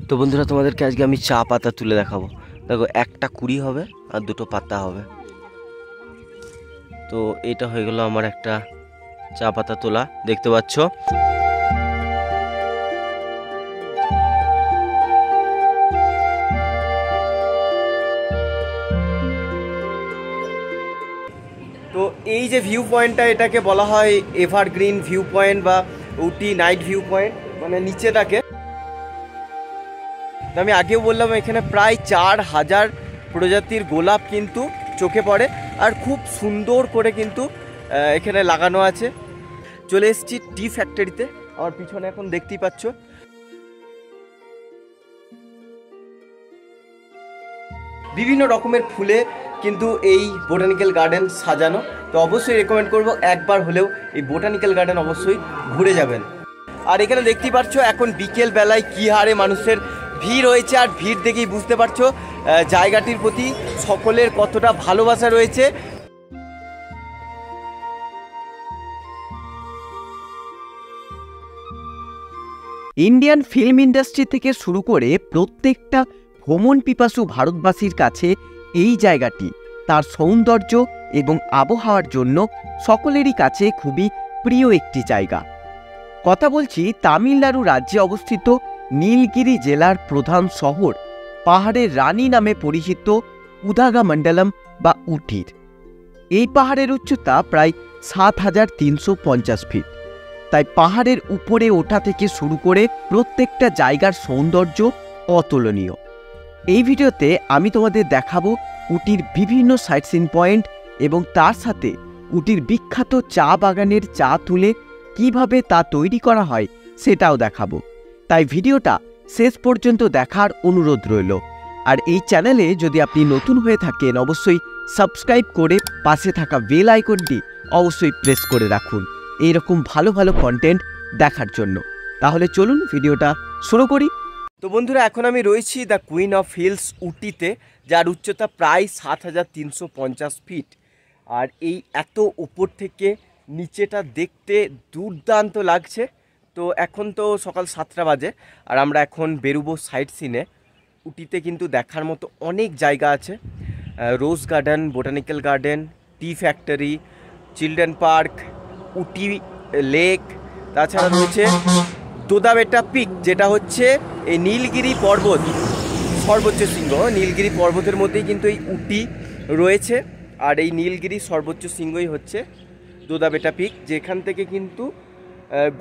তো বন্ধুরা তোমাদেরকে আজকে আমি চা পাতা তুলে দেখাবো। দেখো একটা কুড়ি হবে আর দুটো পাতা হবে। তো এটা হয়ে গেল আমার একটা চা পাতা তোলা, দেখতে পাচ্ছ। তো এই যে ভিউ পয়েন্টটা, এটাকে বলা হয় এভারগ্রিন ভিউ পয়েন্ট বা উটি নাইট ভিউ পয়েন্ট, মানে নিচেটাকে। আমি আগেও বললাম এখানে প্রায় 4000 প্রজাতির গোলাপ কিন্তু চোখে পড়ে, আর খুব সুন্দর করে কিন্তু এখানে লাগানো আছে। চলে এসেছি টি ফ্যাক্টরিতে, আমার পিছনে এখন দেখতেই পাচ্ছ। বিভিন্ন রকমের ফুলে কিন্তু এই বোটানিক্যাল গার্ডেন সাজানো। তো অবশ্যই রেকমেন্ড করব একবার হলেও এই বোটানিক্যাল গার্ডেন অবশ্যই ঘুরে যাবেন। আর এখানে দেখতেই পাচ্ছ এখন বিকেল বেলায় কী হারে মানুষের ভিড় হয়েছে, আর ভিড় দেখেই বুঝতে পারছো জায়গাটির প্রতি সকলের কতটা ভালোবাসা রয়েছে। ইন্ডিয়ান ফিল্ম ইন্ডাস্ট্রি থেকে শুরু করে প্রত্যেকটা ভ্রমণ পিপাসু ভারতবাসীর কাছে এই জায়গাটি তার সৌন্দর্য এবং আবহাওয়ার জন্য সকলেরই কাছে খুবই প্রিয় একটি জায়গা। কথা বলছি তামিলনাড়ু রাজ্যে অবস্থিত নীলগিরি জেলার প্রধান শহর, পাহাড়ের রানী নামে পরিচিত উদাগামণ্ডলম বা উটির। এই পাহাড়ের উচ্চতা প্রায় 7350 ফিট। তাই পাহাড়ের উপরে ওঠা থেকে শুরু করে প্রত্যেকটা জায়গার সৌন্দর্য অতুলনীয়। এই ভিডিওতে আমি তোমাদের দেখাবো উটির বিভিন্ন সাইট সিন পয়েন্ট এবং তার সাথে উটির বিখ্যাত চা বাগানের চা তুলে কিভাবে তা তৈরি করা হয় সেটাও দেখাবো। তাই ভিডিওটা শেষ পর্যন্ত দেখার অনুরোধ রইল। আর এই চ্যানেলে যদি আপনি নতুন হয়ে থাকেন অবশ্যই সাবস্ক্রাইব করে পাশে থাকা বেল আইকনটি অবশ্যই প্রেস করে রাখুন এইরকম ভালো ভালো কন্টেন্ট দেখার জন্য। তাহলে চলুন ভিডিওটা শুরু করি। তো বন্ধুরা, এখন আমি রয়েছি দ্য কুইন অফ হিলস উটিতে, যার উচ্চতা প্রায় 7350 ফিট। আর এই এত উপর থেকে নিচেটা দেখতে দুর্দান্ত লাগছে। তো এখন তো সকাল 7টা বাজে, আর আমরা এখন বেরোবো সাইট সিনে। উটিতে কিন্তু দেখার মতো অনেক জায়গা আছে, rose garden, botanical garden, tea factory, children park, Ooty lake, তাছাড়া রয়েছে দোদাবেটা পিক, যেটা হচ্ছে এই নীলগিরি পর্বত সর্বোচ্চ শৃঙ্গ। নীলগিরি পর্বতের মধ্যেই কিন্তু এই উটি রয়েছে, আর এই নীলগিরি সর্বোচ্চ শৃঙ্গই হচ্ছে দোদাবেটা পিক, যেখান থেকে কিন্তু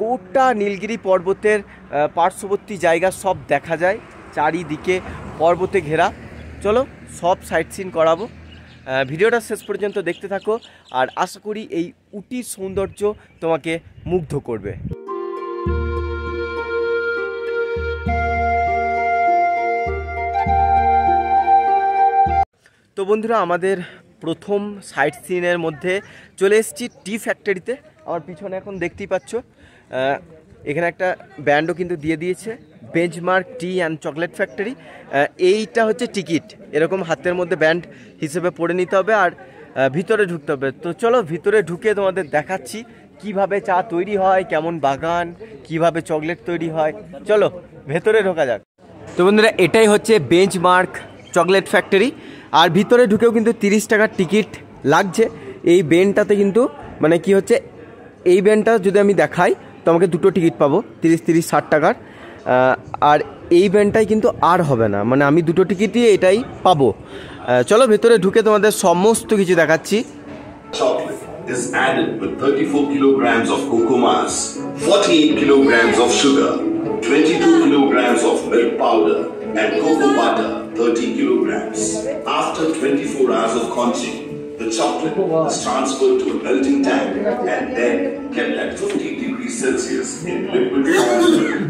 গোটা নীলগিরি পর্বতের পার্শ্ববর্তী জায়গা সব দেখা যায়, চারিদিকে পর্বতে ঘেরা। চলো সব সাইট সিন করাবো, ভিডিওটা শেষ পর্যন্ত দেখতে থাকো, আর আশা করি এই উটির সৌন্দর্য তোমাকে মুগ্ধ করবে। তো বন্ধুরা, আমাদের প্রথম সাইট সিনের মধ্যে চলে এসেছি টি ফ্যাক্টরিতে। আমার পিছনে এখন দেখতেই পাচ্ছ এখানে একটা ব্যান্ডও কিন্তু দিয়ে দিয়েছে, benchmark T and chocolate factory. এইটা হচ্ছে টিকিট, এরকম হাতের মধ্যে ব্যান্ড হিসেবে পরে নিতে হবে, আর ভিতরে ঢুকতে হবে। তো চলো ভিতরে ঢুকে তোমাদের দেখাচ্ছি কিভাবে চা তৈরি হয়, কেমন বাগান, কিভাবে চকলেট তৈরি হয়। চলো ভেতরে ঢোকা যাক। তো বন্ধুরা, এটাই হচ্ছে বেঞ্চমার্ক চকলেট ফ্যাক্টরি, আর ভিতরে ঢুকেও কিন্তু 30 টাকার টিকিট লাগছে। এই বেনটাতে কিন্তু মানে কি হচ্ছে, এই বেনটা যদি আমি দেখাই তো আমাকে দুটো টিকিট পাবো 30-60 টাকার, আর এই বেনটাই কিন্তু আর হবে না, মানে আমি দুটো টিকিটই এটাই পাবো। চলো ভেতরে ঢুকে তোমাদের সমস্ত কিছু দেখাচ্ছি। Chocolate is added with 34 kilograms of cocoa mass, 48 kilograms of sugar, 22 kilograms of milk powder, and cocoa butter 30 kilograms. After 24 hours of conching, the chocolate is transferred to a melting tank and then kept at 50 degrees Celsius in liquid form.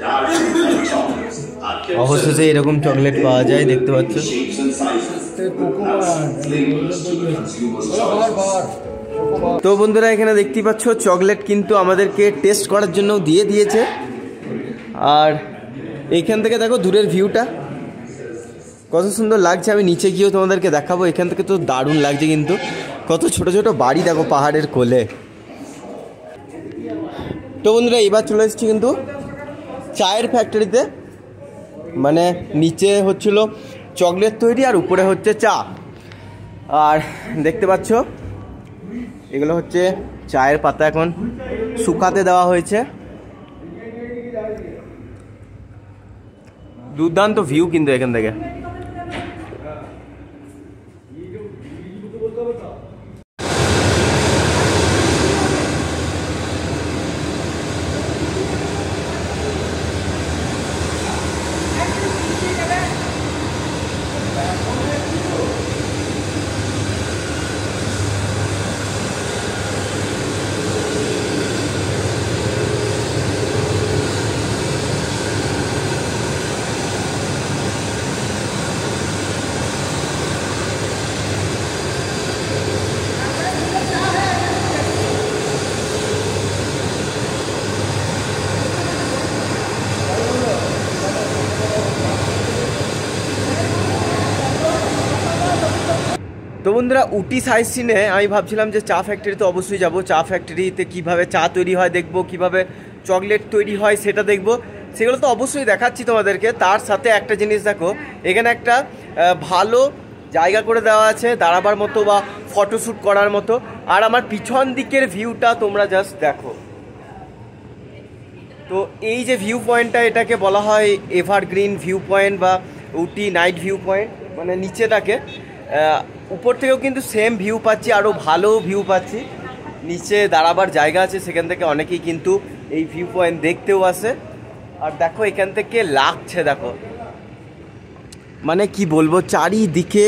Dark and chocolates are kept অবশ্যই এরকম chocolate পাওয়া যায়, দেখতে পাচ্ছ। shapes and sizes with nuts, flavors to the consumer's choices. তো বন্ধুরা, এখানে দেখতেই পাচ্ছ চকলেট কিন্তু আমাদেরকে টেস্ট করার জন্য দিয়ে দিয়েছে। আর এইখান থেকে দেখো দূরের ভিউটা কত সুন্দর লাগছে, আমি নিচে গিয়েও তোমাদেরকে দেখাবো। এখান থেকে তো দারুণ লাগছে, কিন্তু কত ছোট ছোট বাড়ি দেখো পাহাড়ের কোলে। তো বন্ধুরা, এবার চলে এসেছি কিন্তু চায়ের ফ্যাক্টরিতে। মানে নিচে হচ্ছিল চকলেট তৈরি আর উপরে হচ্ছে চা। আর দেখতে পাচ্ছ এগুলো হচ্ছে চায়ের পাতা, এখন শুকাতে দেওয়া হয়েছে। দুর্দান্ত ভিউ কিন্তু এখান থেকে। তো বন্ধুরা, উটি সাইট সিনে আমি ভাবছিলাম যে চা ফ্যাক্টরিতে অবশ্যই যাব, চা ফ্যাক্টরিতে কিভাবে চা তৈরি হয় দেখব, কিভাবে চকলেট তৈরি হয় সেটা দেখব, সেগুলো তো অবশ্যই দেখাচ্ছি তোমাদেরকে। তার সাথে একটা জিনিস দেখো, এখানে একটা ভালো জায়গা করে দেওয়া আছে দাঁড়াবার মতো বা ফটোশ্যুট করার মতো। আর আমার পিছন দিকের ভিউটা তোমরা জাস্ট দেখো। তো এই যে ভিউ পয়েন্টটা, এটাকে বলা হয় এভারগ্রিন ভিউ পয়েন্ট বা উটি নাইট ভিউ পয়েন্ট। মানে নিচেটাকে উপর থেকেও কিন্তু সেম ভিউ পাচ্ছি, আরও ভালো ভিউ পাচ্ছি। নিচে দাঁড়াবার জায়গা আছে, সেখান থেকে অনেকেই কিন্তু এই ভিউ পয়েন্ট দেখতেও আসে। আর দেখো এখান থেকে লাগছে, দেখো মানে কি বলবো, চারিদিকে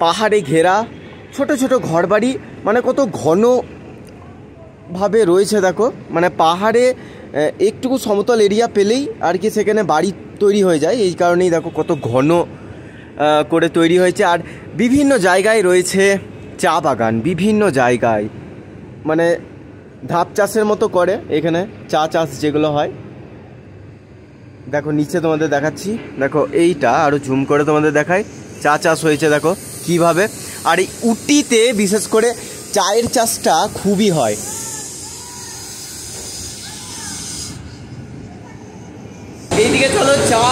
পাহাড়ে ঘেরা ছোট ছোট ঘরবাড়ি, মানে কত ঘনভাবে রয়েছে দেখো। মানে পাহাড়ে একটুকু সমতল এরিয়া পেলেই আর কি সেখানে বাড়ি তৈরি হয়ে যায়, এই কারণেই দেখো কত ঘন করে তৈরি হয়েছে। আর বিভিন্ন জায়গায় রয়েছে চা বাগান, বিভিন্ন জায়গায় মানে ধাপ চাষের মতো করে এখানে চা চাষ যেগুলো হয়। দেখো নিচে তোমাদের দেখাচ্ছি, দেখো এইটা আরও জুম করে তোমাদের দেখায়, চা চাষ হয়েছে দেখো কিভাবে। আর এই উটিতে বিশেষ করে চায়ের চাষটা খুবই হয়। এইদিকে চলো চা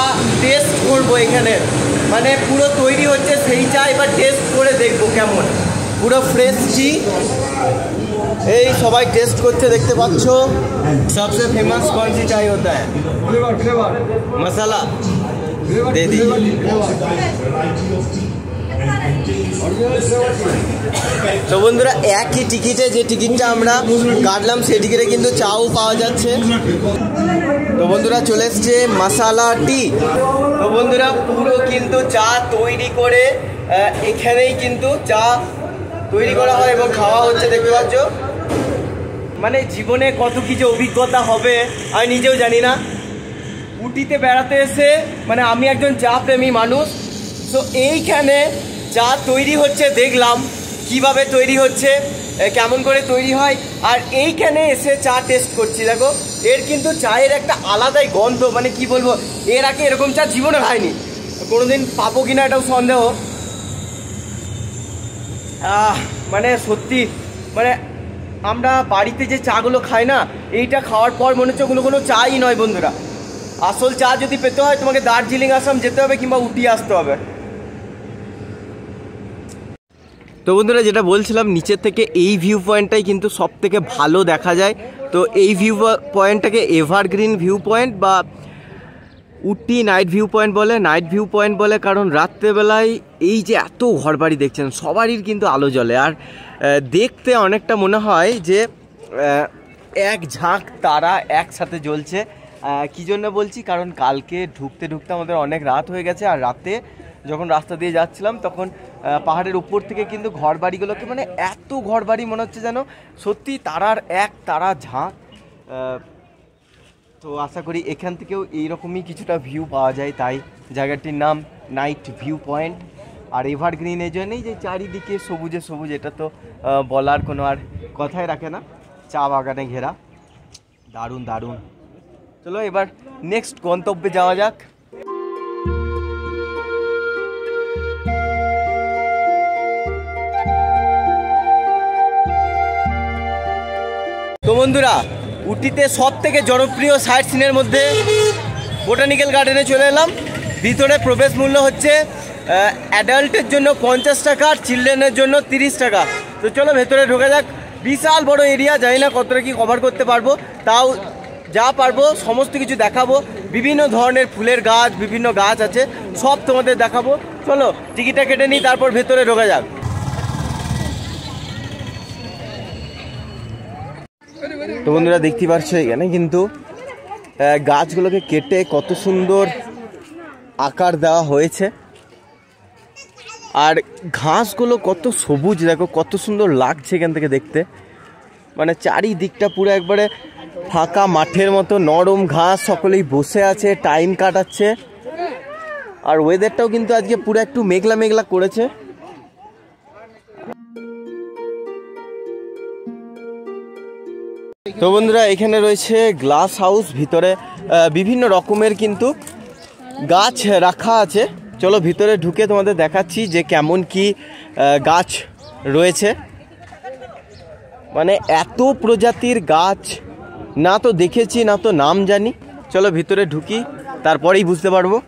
টেস্ট করবো এখানে, মানে পুরো তৈরি হচ্ছে সেই চা, এবার টেস্ট করে দেখবো কেমন। পুরো ফ্রেশ টি, এই সবাই টেস্ট করছে দেখতে পাচ্ছ। सबसे फेमस कौन सी चाय होता है? मसाला दे दी। তো বন্ধুরা, একই টিকিটে যে টিকিটটা আমরা কাটলাম সেই টিকিটে কিন্তু চাও পাওয়া যাচ্ছে। তো বন্ধুরা চলে এসছে মশালা টি। তো বন্ধুরা পুরো কিন্তু চা তৈরি করে এখানেই কিন্তু চা তৈরি করা হয় এবং খাওয়া হচ্ছে দেখতে পাচ্ছ। মানে জীবনে কত কিছু অভিজ্ঞতা হবে আমি নিজেও জানি না। উটিতে বেড়াতে এসে মানে আমি একজন চা প্রেমী মানুষ, তো এইখানে চা তৈরি হচ্ছে দেখলাম কিভাবে তৈরি হচ্ছে, কেমন করে তৈরি হয়। আর এইখানে এসে চা টেস্ট করছি, দেখো এর কিন্তু চায়ের একটা আলাদাই গন্ধ, মানে কি বলবো, এর আগে এরকম চা জীবনে খাইনি, কোনোদিন পাবো কিনা এটাও সন্দেহ। মানে সত্যি, মানে আমরা বাড়িতে যে চাগুলো খাই না, এইটা খাওয়ার পর মনে হচ্ছে ওগুলো কোনো চাই নয় বন্ধুরা। আসল চা যদি পেতে হয় তোমাকে দার্জিলিং আসাম যেতে হবে কিংবা উটি আসতে হবে। তো বন্ধুরা যেটা বলছিলাম, নিচের থেকে এই ভিউ পয়েন্টটাই কিন্তু সব থেকে ভালো দেখা যায়। তো এই ভিউ পয়েন্টটাকে এভারগ্রিন ভিউ পয়েন্ট বা উটি নাইট ভিউ পয়েন্ট বলে। নাইট ভিউ পয়েন্ট বলে কারণ রাত্রেবেলায় এই যে এত ঘরবাড়ি দেখছেন সবারই কিন্তু আলো জ্বলে, আর দেখতে অনেকটা মনে হয় যে এক ঝাঁক তারা একসাথে জ্বলছে। কী জন্য বলছি, কারণ কালকে ঢুকতে ঢুকতে আমাদের অনেক রাত হয়ে গেছে, আর রাতে যখন রাস্তা দিয়ে যাচ্ছিলাম তখন পাহাড়ের উপর থেকে কিন্তু ঘরবাড়িগুলোকে, মানে এত ঘরবাড়ি মনে হচ্ছে যেন সত্যি তারার এক তারা ঝাঁক। তো আশা করি এখান থেকেও এইরকমই কিছুটা ভিউ পাওয়া যায়, তাই জায়গাটির নাম নাইট ভিউ পয়েন্ট। আর এভারগ্রিন এই জন্যই যে চারিদিকে সবুজে সবুজ, এটা তো বলার কোনো আর কথাই রাখে না, চা বাগানে ঘেরা, দারুণ দারুণ। চলো এবার নেক্সট গন্তব্যে যাওয়া যাক। তো বন্ধুরা, উটিতে সব থেকে জনপ্রিয় সাইট সিনের মধ্যে বোটানিক্যাল গার্ডেনে চলে এলাম। ভিতরে প্রবেশ মূল্য হচ্ছে অ্যাডাল্টের জন্য 50 টাকা আর চিলড্রেনের জন্য 30 টাকা। তো চলো ভেতরে ঢোকা যাক। বিশাল বড় এরিয়া, জানি না কতটা কি কভার করতে পারবো, তাও যা পারবো সমস্ত কিছু দেখাবো। বিভিন্ন ধরনের ফুলের গাছ, বিভিন্ন গাছ আছে, সব তোমাদের দেখাবো। চলো টিকিটটা কেটে নিই, তারপর ভেতরে ঢোকা যাক। তো বন্ধুরা দেখতে পাচ্ছ এখানে কিন্তু গাছগুলোকে কেটে কত সুন্দর আকার দেওয়া হয়েছে, আর ঘাসগুলো কত সবুজ, দেখো কত সুন্দর লাগছে এখান থেকে দেখতে। মানে চারিদিকটা পুরো একবারে ফাঁকা মাঠের মতো, নরম ঘাস, সকলেই বসে আছে, টাইম কাটাচ্ছে। আর ওয়েদারটাও কিন্তু আজকে পুরো একটু মেঘলা মেঘলা করেছে। তো বন্ধুরা এখানে রয়েছে গ্লাস হাউস, ভিতরে বিভিন্ন রকমের কিন্তু গাছ রাখা আছে। চলো ভিতরে ঢুকে তোমাদের দেখাচ্ছি যে কেমন কি গাছ রয়েছে। মানে এত প্রজাতির গাছ না তো দেখেছি না তো নাম জানি। চলো ভিতরে ঢুকি, তারপরেই বুঝতে পারবো।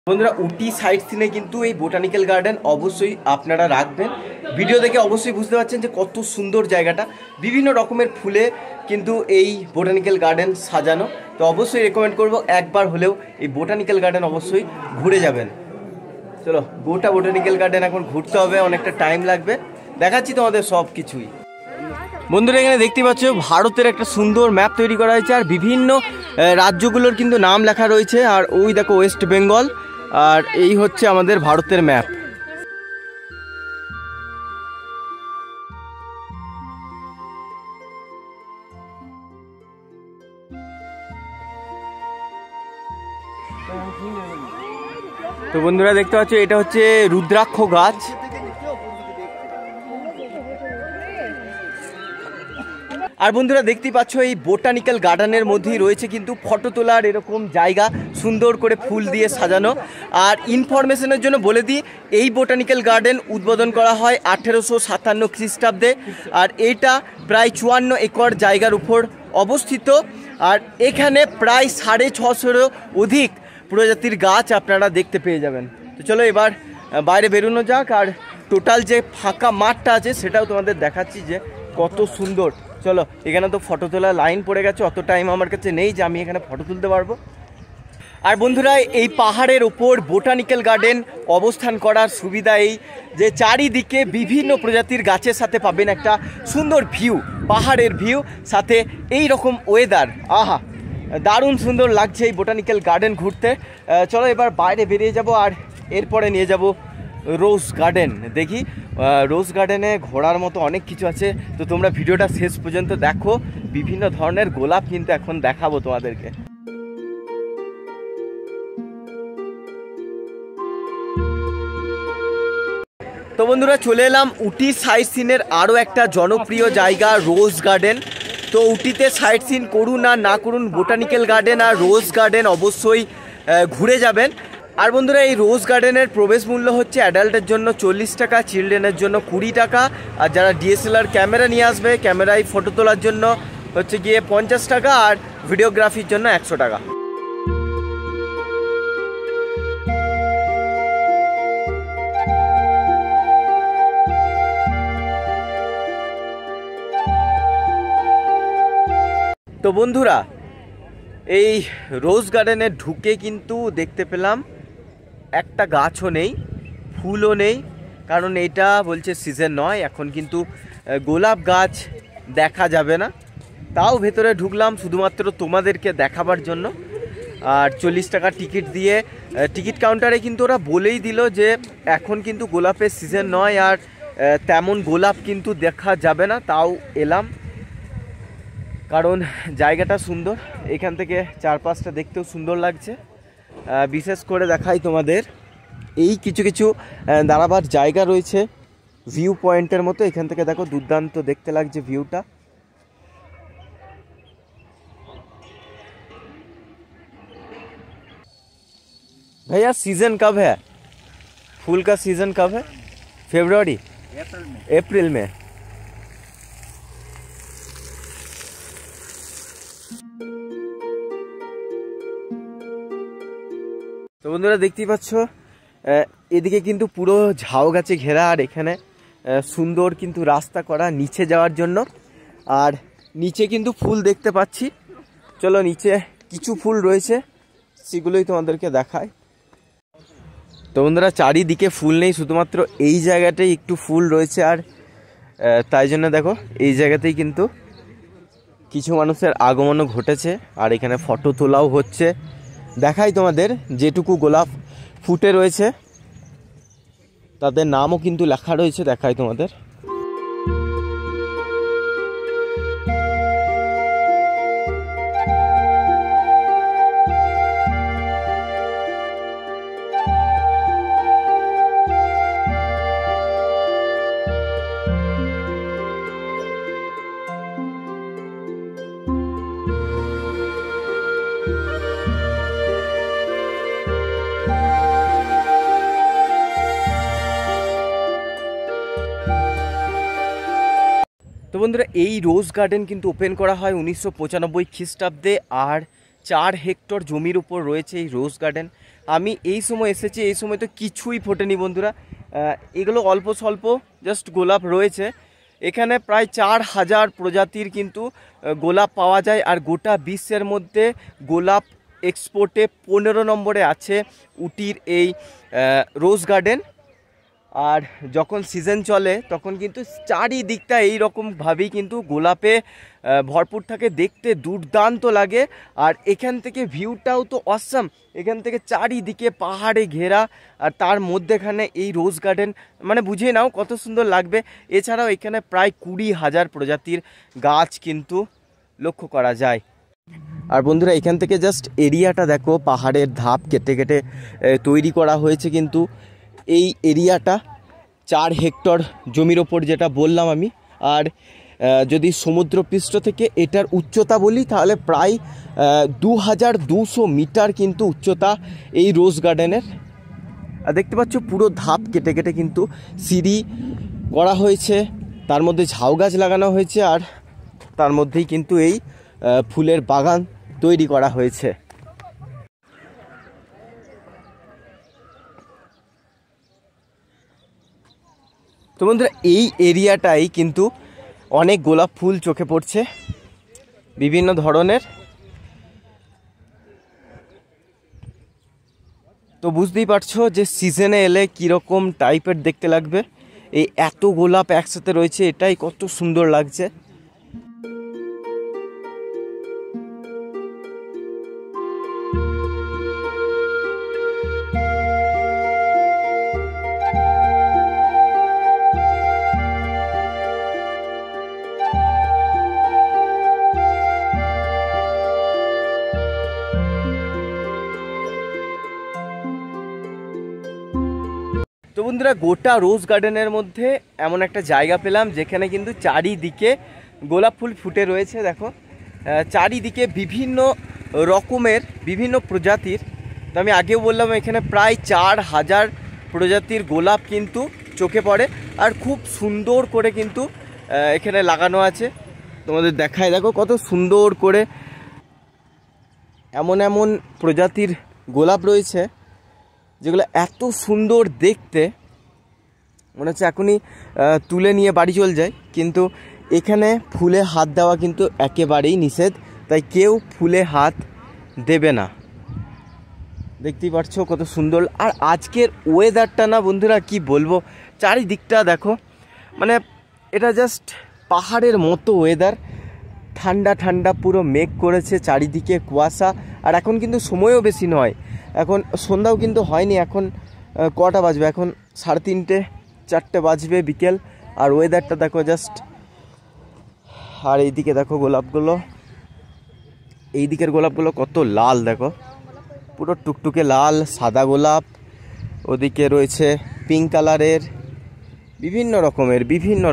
বন্ধুরা উটি সাইট সিনে কিন্তু এই বোটানিক্যাল গার্ডেন অবশ্যই আপনারা রাখবেন। ভিডিও দেখে অবশ্যই বুঝতে পারছেন যে কত সুন্দর জায়গাটা, বিভিন্ন রকমের ফুলে কিন্তু এই বোটানিক্যাল গার্ডেন সাজানো। তো অবশ্যই রেকমেন্ড করব একবার হলেও এই বোটানিক্যাল গার্ডেন অবশ্যই ঘুরে যাবেন। চলো গোটা বোটানিক্যাল গার্ডেন এখন ঘুরতে হবে, অনেকটা টাইম লাগবে, দেখাচ্ছি তোমাদের সব কিছুই। বন্ধুরা এখানে দেখতে পাচ্ছ ভারতের একটা সুন্দর ম্যাপ তৈরি করা হয়েছে, আর বিভিন্ন রাজ্যগুলোর কিন্তু নাম লেখা রয়েছে। আর ওই দেখো ওয়েস্ট বেঙ্গল, আর এই হচ্ছে আমাদের ভারতের ম্যাপ। তো বন্ধুরা দেখতে পাচ্ছ এটা হচ্ছে রুদ্রাক্ষ গাছ। আর বন্ধুরা দেখতেই পাচ্ছ এই বোটানিক্যাল গার্ডেনের মধ্যেই রয়েছে কিন্তু ফটো তোলার এরকম জায়গা, সুন্দর করে ফুল দিয়ে সাজানো। আর ইনফরমেশনের জন্য বলে দিই, এই বোটানিক্যাল গার্ডেন উদ্বোধন করা হয় 1857 খ্রিস্টাব্দে। আর এইটা প্রায় 54 একর জায়গার উপর অবস্থিত। আর এখানে প্রায় 650 অধিক প্রজাতির গাছ আপনারা দেখতে পেয়ে যাবেন। তো চলো এবার বাইরে বেরোনো যাক, আর টোটাল যে ফাঁকা মাঠটা আছে সেটাও তোমাদের দেখাচ্ছি যে কত সুন্দর। চলো এখানে তো ফটো তোলার লাইন পড়ে গেছে, অত টাইম আমার কাছে নেই যে আমি এখানে ফটো তুলতে পারবো। আর বন্ধুরা এই পাহাড়ের ওপর বোটানিক্যাল গার্ডেন অবস্থান করার সুবিধা এই যে চারিদিকে বিভিন্ন প্রজাতির গাছের সাথে পাবেন একটা সুন্দর ভিউ, পাহাড়ের ভিউ, সাথে এই রকম ওয়েদার। আহা, দারুণ সুন্দর লাগছে এই বোটানিক্যাল গার্ডেন ঘুরতে। চলো এবার বাইরে বেরিয়ে যাব, আর এরপরে নিয়ে যাব রোজ গার্ডেন। দেখি রোজ গার্ডেনে ঘোরার মতো অনেক কিছু আছে, তো তোমরা ভিডিওটা শেষ পর্যন্ত দেখো। বিভিন্ন ধরনের গোলাপ কিন্তু এখন দেখাবো তোমাদেরকে। তো বন্ধুরা চলে এলাম উটি সাইট সিনের আরও একটা জনপ্রিয় জায়গা রোজ গার্ডেন। তো উটিতে সাইট সিন করুন আর না করুন, বোটানিক্যাল গার্ডেন আর রোজ গার্ডেন অবশ্যই ঘুরে যাবেন। আর বন্ধুরা এই রোজ গার্ডেনের প্রবেশ মূল্য হচ্ছে অ্যাডাল্টের জন্য 40 টাকা, চিলড্রেনের জন্য 20 টাকা। আর যারা ডিএসএলআর ক্যামেরা নিয়ে আসবে, ক্যামেরায় ফটো তোলার জন্য হচ্ছে গিয়ে 50 টাকা, আর ভিডিওগ্রাফির জন্য 100 টাকা। তো বন্ধুরা এই রোজ গার্ডেনে ঢুকে কিন্তু দেখতে পেলাম একটা গাছও নেই, ফুলও নেই, কারণ এটা বলছে সিজন নয়, এখন কিন্তু গোলাপ গাছ দেখা যাবে না। তাও ভেতরে ঢুকলাম শুধুমাত্র তোমাদেরকে দেখাবার জন্য। আর 40 টাকা টিকিট দিয়ে টিকিট কাউন্টারে কিন্তু ওরা বলেই দিল যে এখন কিন্তু গোলাপের সিজন নয়, আর তেমন গোলাপ কিন্তু দেখা যাবে না। তাও এলাম কারণ জায়গাটা সুন্দর, এখান থেকে চারপাশটা দেখতেও সুন্দর লাগছে। বিশেষ করে দেখাই তোমাদের, এই কিছু কিছু দাঁড়াবার জায়গা রয়েছে ভিউ পয়েন্টের মতো। এখান থেকে দেখো দুর্দান্ত দেখতে লাগছে ভিউটা। भैया सीजन कब है? फूल का सीजन कब है? फरवरी, अप्रैल में। তো বন্ধুরা দেখতেই পাচ্ছ এদিকে কিন্তু পুরো ঝাউ গাছে ঘেরা, আর এখানে সুন্দর কিন্তু রাস্তা করা নিচে যাওয়ার জন্য। আর নিচে কিন্তু ফুল দেখতে পাচ্ছি, চলো নিচে কিছু ফুল রয়েছে সেগুলোই তোমাদেরকে দেখায়। তো বন্ধুরা চারিদিকে ফুল নেই, শুধুমাত্র এই জায়গাটাই একটু ফুল রয়েছে। আর তাই জন্য দেখো এই জায়গাতেই কিন্তু কিছু মানুষের আগমনও ঘটেছে, আর এখানে ফটো তোলাও হচ্ছে। দেখাই তোমাদের যেটুকু গোলাপ ফুটে রয়েছে তাদের নামও কিন্তু লেখা রয়েছে, দেখাই তোমাদের। তো বন্ধুরা এই রোজ গার্ডেন কিন্তু ওপেন করা হয় 1995 খ্রিস্টাব্দে, আর 4 হেক্টর জমির উপর রয়েছে এই রোজ গার্ডেন। আমি এই সময় এসেছি, এই সময় তো কিছুই ফোটেনি বন্ধুরা, এগুলো অল্প স্বল্প জাস্ট গোলাপ রয়েছে। এখানে প্রায় 4000 প্রজাতির কিন্তু গোলাপ পাওয়া যায়, আর গোটা বিশ্বের মধ্যে গোলাপ এক্সপোর্টে 15 নম্বরে আছে উটির এই রোজ গার্ডেন। আর যখন সিজন চলে তখন কিন্তু চারিদিকটা এইরকমভাবেই কিন্তু গোলাপে ভরপুর থাকে, দেখতে দুর্দান্ত লাগে। আর এখান থেকে ভিউটাও তো অসাম, এখান থেকে চারিদিকে পাহাড়ে ঘেরা, আর তার মধ্যেখানে এই রোজ গার্ডেন, মানে বুঝে নাও কত সুন্দর লাগবে। এছাড়াও এখানে প্রায় 20,000 প্রজাতির গাছ কিন্তু লক্ষ্য করা যায়। আর বন্ধুরা এখান থেকে জাস্ট এরিয়াটা দেখো, পাহাড়ের ধাপ কেটে কেটে তৈরি করা হয়েছে কিন্তু এই এরিয়াটা 4 হেক্টর জমির ওপর, যেটা বললাম আমি। আর যদি সমুদ্রপৃষ্ঠ থেকে এটার উচ্চতা বলি তাহলে প্রায় 2200 মিটার কিন্তু উচ্চতা এই রোজ গার্ডেনের। আর দেখতে পাচ্ছ পুরো ধাপ কেটে কেটে কিন্তু সিঁড়ি করা হয়েছে, তার মধ্যে ঝাউ গাছ লাগানো হয়েছে, আর তার মধ্যেই কিন্তু এই ফুলের বাগান তৈরি করা হয়েছে। তো বন্ধুরা এই এরিয়াটাই কিন্তু অনেক গোলাপ ফুল চোখে পড়ছে বিভিন্ন ধরনের। তো বুঝতেই পারছো যে সিজনে এলে কীরকম টাইপের দেখতে লাগবে। এই এত গোলাপ একসাথে রয়েছে, এটাই কত সুন্দর লাগছে। তো বন্ধুরা গোটা রোজ গার্ডেনের মধ্যে এমন একটা জায়গা পেলাম যেখানে কিন্তু চারিদিকে গোলাপ ফুল ফুটে রয়েছে। দেখো চারিদিকে বিভিন্ন রকমের বিভিন্ন প্রজাতির। তো আমি আগেও বললাম এখানে প্রায় 4000 প্রজাতির গোলাপ কিন্তু চোখে পড়ে, আর খুব সুন্দর করে কিন্তু এখানে লাগানো আছে। তোমাদের দেখায় দেখো কত সুন্দর করে এমন এমন প্রজাতির গোলাপ রয়েছে যেগুলো এত সুন্দর দেখতে, মনে হচ্ছে এখনই তুলে নিয়ে বাড়ি চলে যায়। কিন্তু এখানে ফুলে হাত দেওয়া কিন্তু একেবারেই নিষেধ, তাই কেউ ফুলে হাত দেবে না। দেখতেই পাচ্ছ কত সুন্দর। আর আজকের ওয়েদারটা না বন্ধুরা কি বলবো, চারিদিকটা দেখো, মানে এটা জাস্ট পাহাড়ের মতো ওয়েদার, ঠান্ডা ঠান্ডা, পুরো মেঘ করেছে, চারিদিকে কুয়াশা, আর এখন কিন্তু সময়ও বেশি নয়, এখন সন্ধ্যাও কিন্তু হয়নি, এখন কটা বাজবে, এখন 3:30 4টে বাজবে বিকেল। আর ওয়েদারটা দেখো জাস্ট। আর এইদিকে দেখো গোলাপগুলো, এই দিকের গোলাপগুলো কত লাল দেখো, পুরো টুকটুকে লাল, সাদা গোলাপ। ওদিকে রয়েছে পিঙ্ক কালারের, বিভিন্ন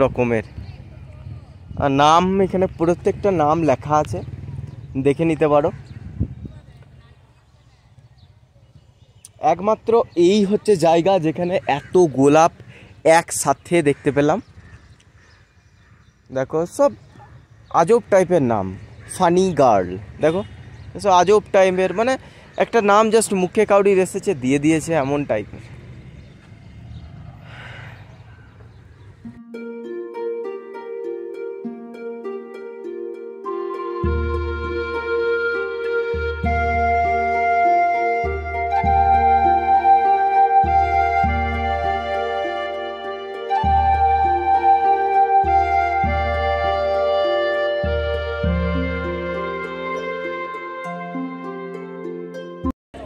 রকমের। আর নাম এখানে প্রত্যেকটা নাম লেখা আছে, দেখে নিতে পারো। একমাত্র এই হচ্ছে জায়গা যেখানে এত গোলাপ একসাথে দেখতে পেলাম। দেখো সব আজব টাইপের নাম, ফানি গার্ল, দেখো সব আজব টাইপের, মানে একটা নাম জাস্ট মুখে কাউরির এসেছে দিয়ে দিয়েছে এমন টাইপের।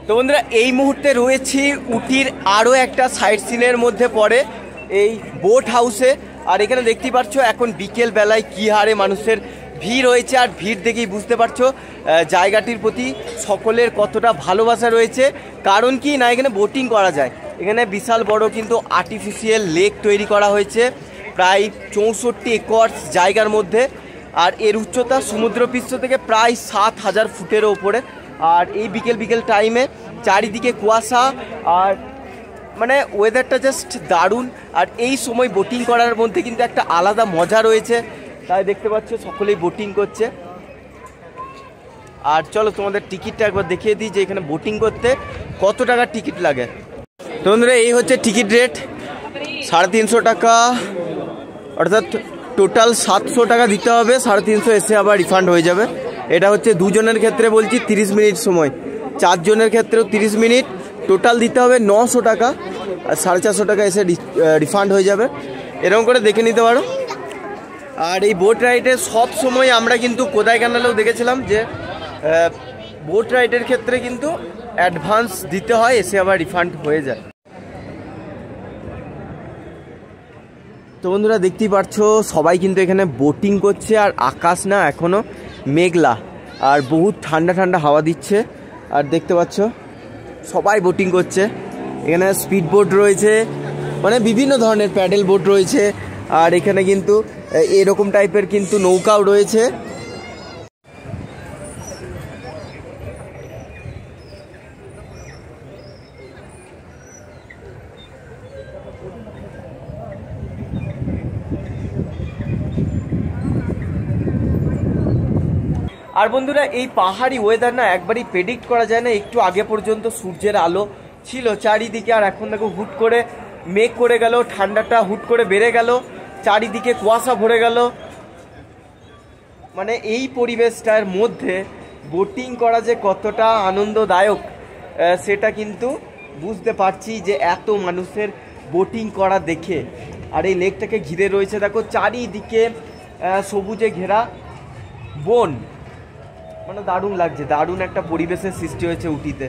তো বন্ধুরা এই মুহূর্তে রয়েছি উটির আরও একটা সাইট সিনের মধ্যে পড়ে, এই বোট হাউসে। আর এখানে দেখতেই পাচ্ছ এখন বিকেল বেলায় কী হারে মানুষের ভিড় হয়েছে, আর ভিড় দেখেই বুঝতে পারছো জায়গাটির প্রতি সকলের কতটা ভালোবাসা রয়েছে। কারণ কি না, এখানে বোটিং করা যায়, এখানে বিশাল বড় কিন্তু আর্টিফিশিয়াল লেক তৈরি করা হয়েছে প্রায় 64 একর জায়গার মধ্যে। আর এর উচ্চতা সমুদ্রপৃষ্ঠ থেকে প্রায় 7000 ফুটেরও ওপরে। আর এই বিকেল টাইমে চারিদিকে কুয়াশা, আর মানে ওয়েদারটা জাস্ট দারুণ। আর এই সময় বোটিং করার মধ্যে কিন্তু একটা আলাদা মজা রয়েছে, তাই দেখতে পাচ্ছ সকলেই বোটিং করছে। আর চলো তোমাদের টিকিটটা একবার দেখিয়ে দিই যে এখানে বোটিং করতে কত টাকা টিকিট লাগে। তো বন্ধুরা এই হচ্ছে টিকিট রেট, 350 টাকা, অর্থাৎ টোটাল 700 টাকা দিতে হবে, 350 এসে আবার রিফান্ড হয়ে যাবে। এটা হচ্ছে দুজনের ক্ষেত্রে বলছি 30 মিনিট সময়, 4 জনের ক্ষেত্রেও 30 মিনিট, টোটাল দিতে হবে 900 টাকা, আর 450 টাকা এসে রিফান্ড হয়ে যাবে। এরকম করে দেখে নিতে পারো। আর এই বোট রাইডে সব সময় আমরা কিন্তু কোদাই কানালেও দেখেছিলাম যে বোট রাইডের ক্ষেত্রে কিন্তু অ্যাডভান্স দিতে হয়, এসে আবার রিফান্ড হয়ে যায়। তো বন্ধুরা দেখতেই পাচ্ছো সবাই কিন্তু এখানে বোটিং করছে, আর আকাশ না এখনও মেঘলা, আর বহুত ঠান্ডা হাওয়া দিচ্ছে। আর দেখতে পাচ্ছ সবাই বোটিং করছে, এখানে স্পিড বোট রয়েছে, মানে বিভিন্ন ধরনের প্যাডেল বোট রয়েছে। আর এখানে কিন্তু এরকম টাইপের কিন্তু নৌকাও রয়েছে। আর বন্ধুরা এই পাহাড়ি ওয়েদার না একবারই প্রেডিক্ট করা যায় না। একটু আগে পর্যন্ত সূর্যের আলো ছিল চারিদিকে, আর এখন দেখো হুট করে মেঘ করে গেল, ঠান্ডাটা হুট করে বেড়ে গেল, চারিদিকে কুয়াশা ভরে গেল। মানে এই পরিবেশটার মধ্যে বোটিং করা যে কতটা আনন্দদায়ক সেটা কিন্তু বুঝতে পারছি যে এত মানুষের বোটিং করা দেখে। আর এই লেকটাকে ঘিরে রয়েছে দেখো চারিদিকে সবুজে ঘেরা বন, মানে দারুণ লাগছে, দারুণ একটা পরিবেশের সৃষ্টি হয়েছে উটিতে।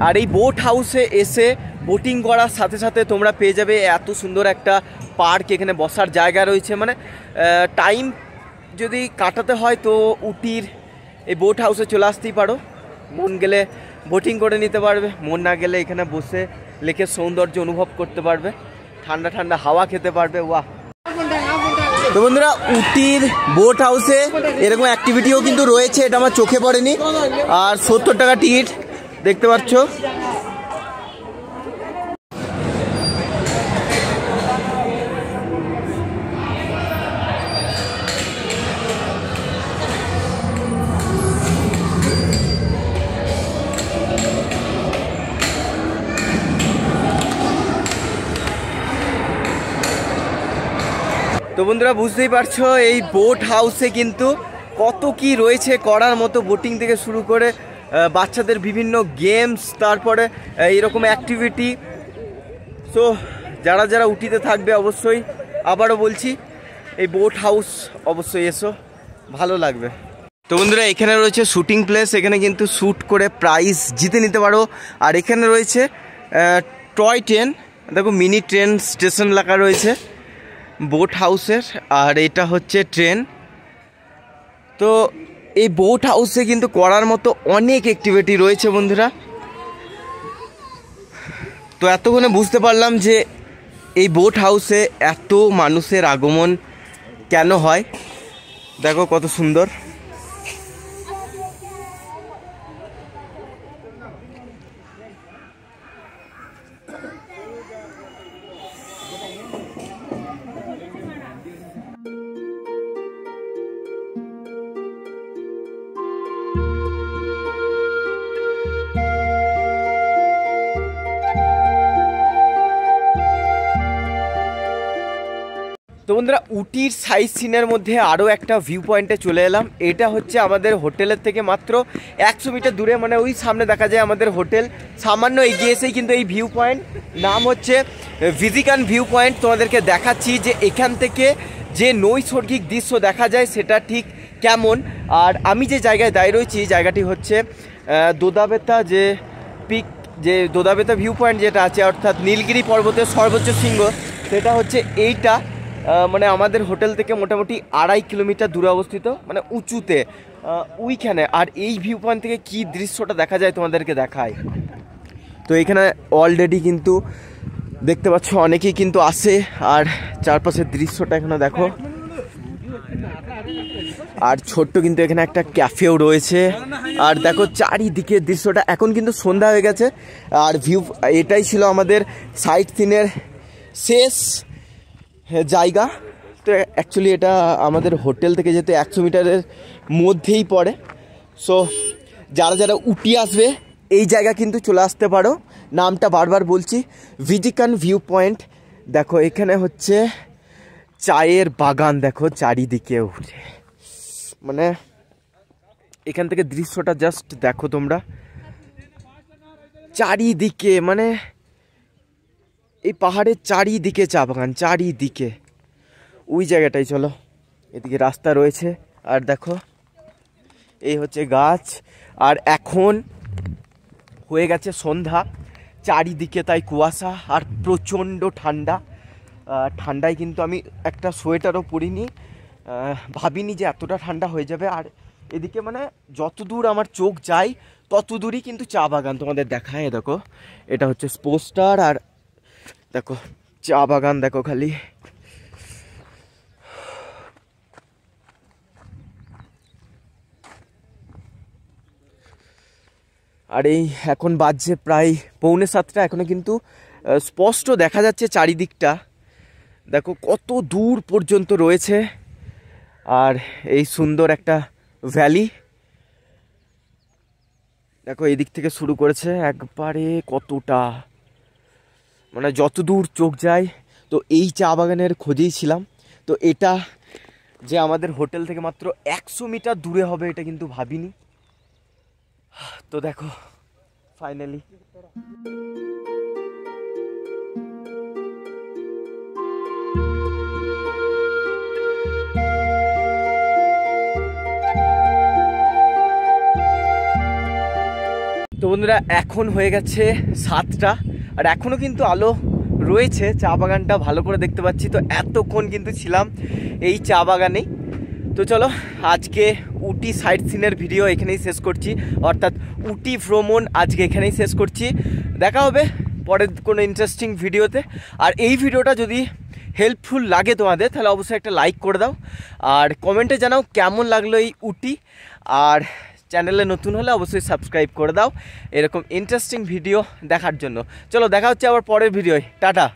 আর এই বোট হাউসে এসে বোটিং করার সাথে সাথে তোমরা পেয়ে যাবে এত সুন্দর একটা পার্ক, এখানে বসার জায়গা রয়েছে। মানে টাইম যদি কাটাতে হয় তো উটির এই বোট হাউসে চলে আসতেই পারো, মন গেলে বোটিং করে নিতে পারবে, মন না গেলে এখানে বসে লেকের সৌন্দর্য অনুভব করতে পারবে, ঠান্ডা হাওয়া খেতে পারবে। ওয়াহ! তো বন্ধুরা উটির বোট হাউসে এরকম অ্যাক্টিভিটিও কিন্তু রয়েছে, এটা আমার চোখে পড়েনি। আর 70 টাকা টিকিট দেখতে পাচ্ছ। তো বন্ধুরা বুঝতেই পারছো এই বোট হাউসে কিন্তু কত কি রয়েছে করার মতো, বোটিং থেকে শুরু করে বাচ্চাদের বিভিন্ন গেমস, তারপরে এইরকম অ্যাক্টিভিটি। সো যারা উটিতে থাকবে অবশ্যই আবারও বলছি এই বোট হাউস অবশ্যই এসো, ভালো লাগবে। তো বন্ধুরা এখানে রয়েছে শুটিং প্লেস, এখানে কিন্তু শ্যুট করে প্রাইজ জিতে নিতে পারো। আর এখানে রয়েছে টয় ট্রেন, দেখো মিনি ট্রেন স্টেশন লেখা রয়েছে বোট হাউসের, আর এটা হচ্ছে ট্রেন। তো এই বোট হাউসে কিন্তু করার মতো অনেক অ্যাক্টিভিটি রয়েছে বন্ধুরা। তো এতক্ষণে বুঝতে পারলাম যে এই বোট হাউসে এত মানুষের আগমন কেন হয়। দেখো কত সুন্দর। তো বন্ধুরা উটির সাইট সিনের মধ্যে আরও একটা ভিউ পয়েন্টে চলে এলাম। এটা হচ্ছে আমাদের হোটেলের থেকে মাত্র 100 মিটার দূরে, মানে ওই সামনে দেখা যায় আমাদের হোটেল, সামান্য এগিয়ে এসেই কিন্তু এই ভিউ পয়েন্ট, নাম হচ্ছে ভিজিকান ভিউ পয়েন্ট। তোমাদেরকে দেখাচ্ছি যে এখান থেকে যে নৈসর্গিক দৃশ্য দেখা যায় সেটা ঠিক কেমন। আর আমি যে জায়গায় দাঁড়িয়ে রয়েছি জায়গাটি হচ্ছে দোদাবেতা যে পিক, যে দোদাবেতা ভিউ পয়েন্ট যেটা আছে, অর্থাৎ নীলগিরি পর্বতের সর্বোচ্চ শৃঙ্গ, সেটা হচ্ছে এইটা। মানে আমাদের হোটেল থেকে মোটামুটি 2.5 কিলোমিটার দূরে অবস্থিত, মানে উঁচুতে ওইখানে। আর এই ভিউ পয়েন্ট থেকে কী দৃশ্যটা দেখা যায় তোমাদেরকে দেখায়। তো এখানে অলরেডি কিন্তু দেখতে পাচ্ছ অনেকেই কিন্তু আসে, আর চারপাশের দৃশ্যটা এখানে দেখো। আর ছোট্ট কিন্তু এখানে একটা ক্যাফেও রয়েছে। আর দেখো চারিদিকে দৃশ্যটা, এখন কিন্তু সন্ধ্যা হয়ে গেছে। আর ভিউ এটাই ছিল আমাদের সাইট সিনের শেষ জায়গা। তো অ্যাকচুয়ালি এটা আমাদের হোটেল থেকে যেতে 100 মিটারের মধ্যেই পড়ে। সো যারা যারা উটি আসবে এই জায়গা কিন্তু চলে আসতে পারো। নামটা বারবার বলছি, ভিজিকান ভিউ পয়েন্ট। দেখো এখানে হচ্ছে চায়ের বাগান, দেখো চারিদিকে উঠে, মানে এখান থেকে দৃশ্যটা জাস্ট দেখো তোমরা, চারিদিকে মানে এই পাহাড়ের চারিদিকে চা বাগান, চারিদিকে। ওই জায়গাটাই চলো, এদিকে রাস্তা রয়েছে। আর দেখো এই হচ্ছে গাছ। আর এখন হয়ে গেছে সন্ধ্যা, চারিদিকে তাই কুয়াশা আর প্রচণ্ড ঠান্ডা। ঠান্ডায় কিন্তু আমি একটা সোয়েটারও পরিনি, ভাবিনি যে এতটা ঠান্ডা হয়ে যাবে। আর এদিকে মানে যত দূর আমার চোখ যায় তত দূরই কিন্তু চা বাগান তোমাদের দেখায়। দেখো এটা হচ্ছে পোস্টার, আর দেখো চা বাগান দেখো খালি। আর এই এখন বাজছে প্রায় 6:45, এখনো কিন্তু স্পষ্ট দেখা যাচ্ছে চারিদিকটা। দেখো কত দূর পর্যন্ত রয়েছে। আর এই সুন্দর একটা ভ্যালি দেখো, এই দিক থেকে শুরু করেছে একবারে কতটা, মানে যত দূর চোখ যায়। তো এই চা বাগানের খোঁজেই ছিলাম। তো এটা যে আমাদের হোটেল থেকে মাত্র 100 মিটার দূরে হবে এটা কিন্তু ভাবিনি। তো দেখো ফাইনালি তো বন্ধুরা এখন হয়ে গেছে 7টা, আর এখনও কিন্তু আলো রয়েছে, চা বাগানটা ভালো করে দেখতে পাচ্ছি। তো এতক্ষণ কিন্তু ছিলাম এই চা বাগানেই। তো চলো আজকে উটি সাইট সিনের ভিডিও এখানেই শেষ করছি, অর্থাৎ উটি ভ্রমণ আজকে এখানেই শেষ করছি। দেখা হবে পরের কোনো ইন্টারেস্টিং ভিডিওতে। আর এই ভিডিওটা যদি হেল্পফুল লাগে তোমাদের তাহলে অবশ্যই একটা লাইক করে দাও, আর কমেন্টে জানাও কেমন লাগলো এই উটি। আর চ্যানেলে নতুন হলে অবশ্যই সাবস্ক্রাইব করে দাও এরকম ইন্টারেস্টিং ভিডিও দেখার জন্য। চলো দেখা হচ্ছে আবার পরের ভিডিওয়, টাটা।